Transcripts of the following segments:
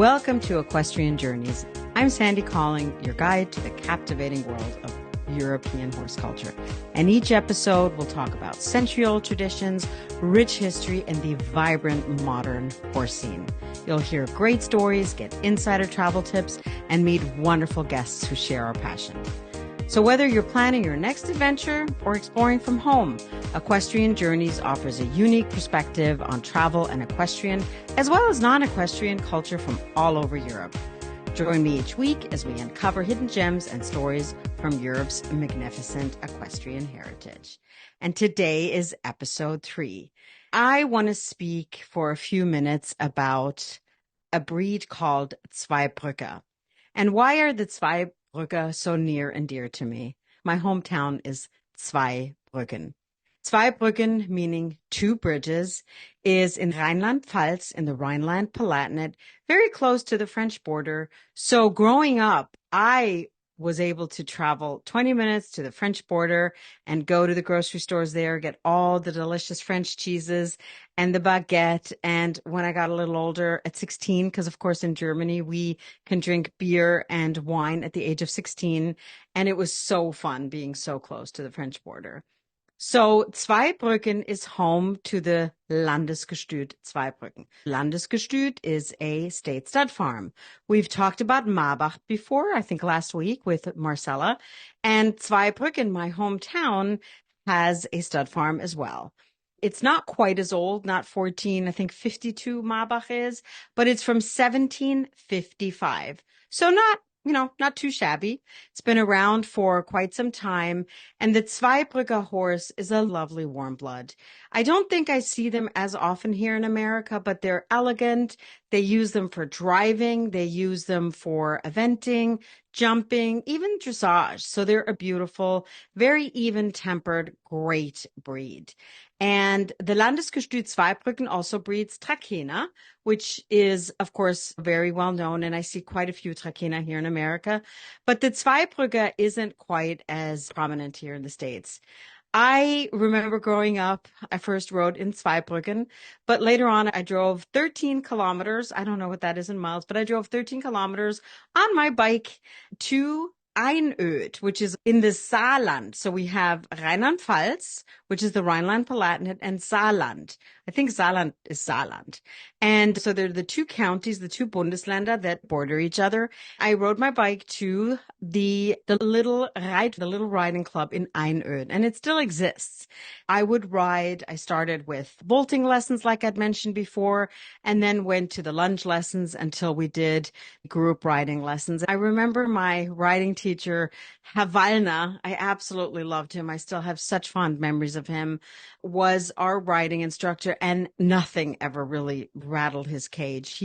Welcome to Equestrian Journeys. I'm Sandy Colling, your guide to the captivating world of European horse culture. And each episode will talk about century-old traditions, rich history, and the vibrant modern horse scene. You'll hear great stories, get insider travel tips, and meet wonderful guests who share our passion. So whether you're planning your next adventure or exploring from home, Equestrian Journeys offers a unique perspective on travel and equestrian, as well as non-equestrian culture from all over Europe. Join me each week as we uncover hidden gems and stories from Europe's magnificent equestrian heritage. And today is episode 3. I want to speak for a few minutes about a breed called Zweibrücker. And why are the Zweibrücker so near and dear to me? My hometown is Zweibrücken. Zweibrücken, meaning two bridges, is in Rheinland-Pfalz in the Rhineland-Palatinate, very close to the French border. So growing up, I was able to travel 20 minutes to the French border and go to the grocery stores there, get all the delicious French cheeses and the baguette. And when I got a little older at 16, because of course in Germany, we can drink beer and wine at the age of 16. And it was so fun being so close to the French border. So Zweibrücken is home to the Landesgestüt Zweibrücken. Landesgestüt is a state stud farm. We've talked about Marbach before, I think last week with Marcella, and Zweibrücken, my hometown, has a stud farm as well. It's not quite as old, not 14, I think 52 Marbach is, but it's from 1755. So not too shabby. It's been around for quite some time. And the Zweibrücker horse is a lovely warm blood. I don't think I see them as often here in America, but they're elegant. They use them for driving. They use them for eventing, jumping, even dressage. So they're a beautiful, very even-tempered, great breed. And the Landesgestüt Zweibrücken also breeds Trakehner, which is, of course, very well known. And I see quite a few Trakehner here in America. But the Zweibrücker isn't quite as prominent here in the States. I remember growing up, I first rode in Zweibrücken, but later on I drove 13 kilometers. I don't know what that is in miles, but I drove 13 kilometers on my bike to Einöd, which is in the Saarland. So we have Rheinland-Pfalz, which is the Rhineland-Palatinate, and Saarland. I think Saarland is Saarland. And so they're the two counties, the two Bundesländer that border each other. I rode my bike to the little riding club in Einöd, and it still exists. I would ride. I started with vaulting lessons, like I'd mentioned before, and then went to the lunge lessons until we did group riding lessons. I remember my riding teacher, Havalna, I absolutely loved him. I still have such fond memories of him, was our riding instructor, and nothing ever really rattled his cage.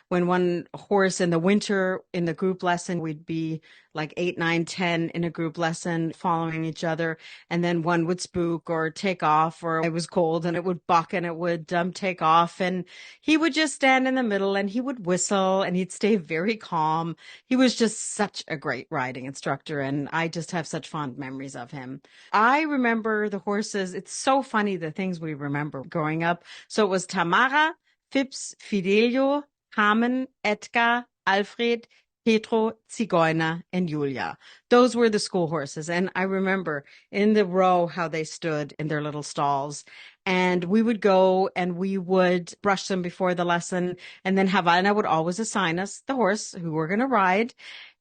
When one horse in the winter in the group lesson, we'd be like 8, 9, 10 in a group lesson following each other. And then one would spook or take off, or it was cold and it would buck and it would take off. And he would just stand in the middle and he would whistle and he'd stay very calm. He was just such a great riding instructor. And I just have such fond memories of him. I remember the horses. It's so funny the things we remember growing up. So it was Tamara, Phipps, Fidelio, Carmen, Edgar, Alfred, Petro, Zigeuner, and Julia. Those were the school horses. And I remember in the row how they stood in their little stalls. And we would go and we would brush them before the lesson. And then Havalna would always assign us the horse who we're going to ride.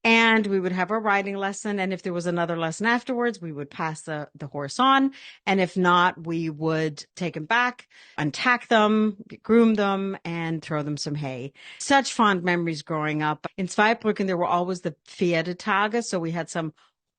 And we would have a riding lesson. And if there was another lesson afterwards, we would pass the horse on. And if not, we would take him back, untack them, groom them, and throw them some hay. Such fond memories growing up. In Zweibrücken, there were always the Pferdetage. So we had some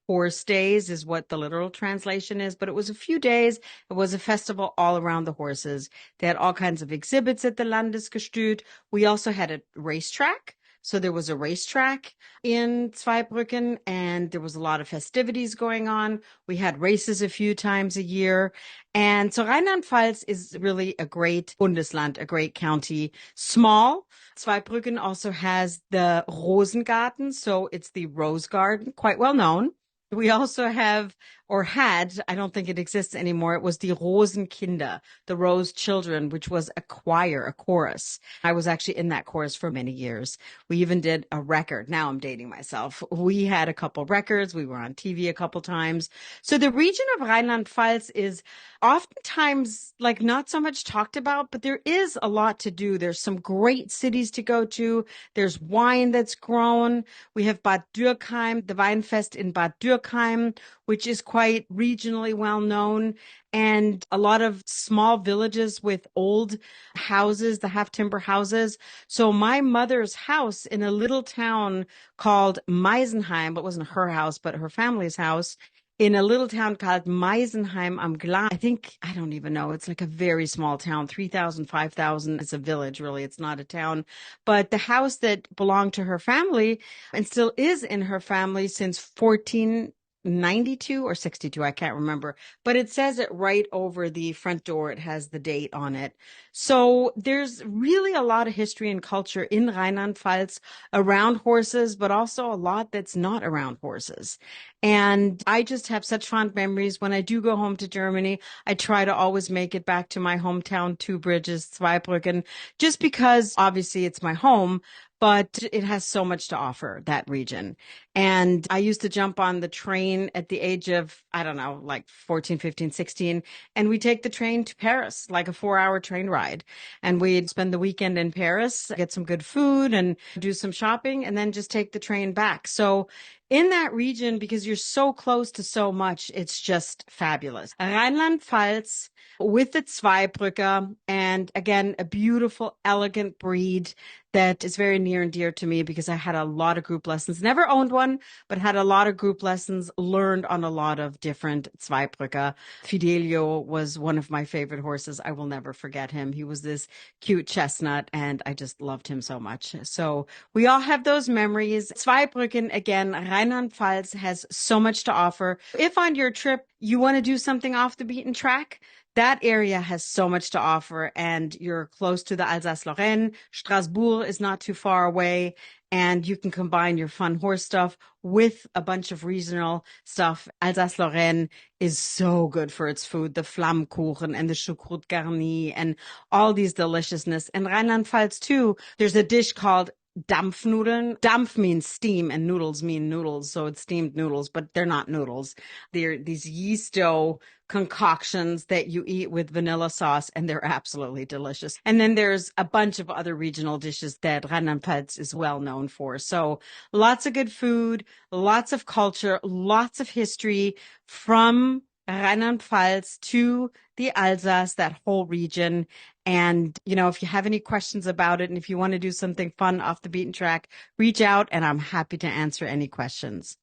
horse days is what the literal translation is, but it was a few days. It was a festival all around the horses. They had all kinds of exhibits at the Landesgestüt. We also had a racetrack. So there was a racetrack in Zweibrücken and there was a lot of festivities going on. We had races a few times a year. And so Rheinland-Pfalz is really a great Bundesland, a great county, small. Zweibrücken also has the Rosengarten. So it's the Rose Garden, quite well known. We also have, or had, I don't think it exists anymore. It was the Rosenkinder, the Rose Children, which was a choir, a chorus. I was actually in that chorus for many years. We even did a record. Now I'm dating myself. We had a couple records. We were on TV a couple times. So the region of Rheinland-Pfalz is oftentimes like not so much talked about, but there is a lot to do. There's some great cities to go to. There's wine that's grown. We have Bad Dürkheim, the Weinfest in Bad Dürkheim, which is quite regionally well known, and a lot of small villages with old houses, the half timber houses. So my mother's house in a little town called Meisenheim, it wasn't her house, but her family's house in a little town called Meisenheim am Glan. I think, I don't even know. It's like a very small town, 3,000, 5,000. It's a village, really. It's not a town. But the house that belonged to her family and still is in her family since 1492 or 62, I can't remember, but it says it right over the front door. It has the date on it. So there's really a lot of history and culture in Rheinland-Pfalz around horses, but also a lot that's not around horses. And I just have such fond memories. When I do go home to Germany, I try to always make it back to my hometown, Two Bridges, Zweibrücken, just because obviously it's my home, but it has so much to offer, that region. And I used to jump on the train at the age of, I don't know, like 14, 15, 16. And we take the train to Paris, like a 4-hour train ride. And we'd spend the weekend in Paris, get some good food and do some shopping, and then just take the train back. So in that region, because you're so close to so much, it's just fabulous. Rheinland-Pfalz with the Zweibrücker, and again, a beautiful, elegant breed that is very near and dear to me because I had a lot of group lessons. Never owned one, but had a lot of group lessons, learned on a lot of different Zweibrücker. Fidelio was one of my favorite horses. I will never forget him. He was this cute chestnut, and I just loved him so much. So we all have those memories. Zweibrücken, again, Rheinland-Pfalz has so much to offer. If on your trip you want to do something off the beaten track, that area has so much to offer, and you're close to the Alsace-Lorraine. Strasbourg is not too far away, and you can combine your fun horse stuff with a bunch of regional stuff. Alsace-Lorraine is so good for its food, the Flammkuchen and the Choucroute garnie and all these deliciousness. And Rheinland-Pfalz too, there's a dish called Dampfnudeln. Dampf means steam and noodles mean noodles. So it's steamed noodles, but they're not noodles. They're these yeast dough concoctions that you eat with vanilla sauce, and they're absolutely delicious. And then there's a bunch of other regional dishes that Rheinland-Pfalz is well known for. So lots of good food, lots of culture, lots of history from Rheinland-Pfalz to the Alsace, that whole region. And, if you have any questions about it and if you want to do something fun off the beaten track, reach out and I'm happy to answer any questions.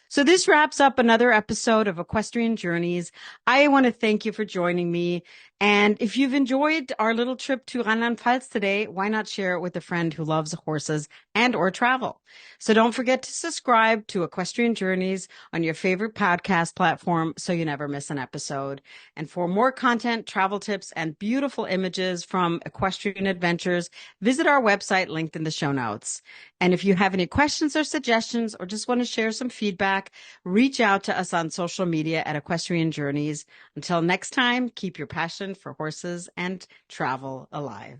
So this wraps up another episode of Equestrian Journeys. I want to thank you for joining me. And if you've enjoyed our little trip to Rheinland-Pfalz today, why not share it with a friend who loves horses and or travel? So don't forget to subscribe to Equestrian Journeys on your favorite podcast platform so you never miss an episode. And for more content, travel tips, and beautiful images from equestrian adventures, visit our website linked in the show notes. And if you have any questions or suggestions or just want to share some feedback, reach out to us on social media at Equestrian Journeys. Until next time, keep your passion for horses and travel alive.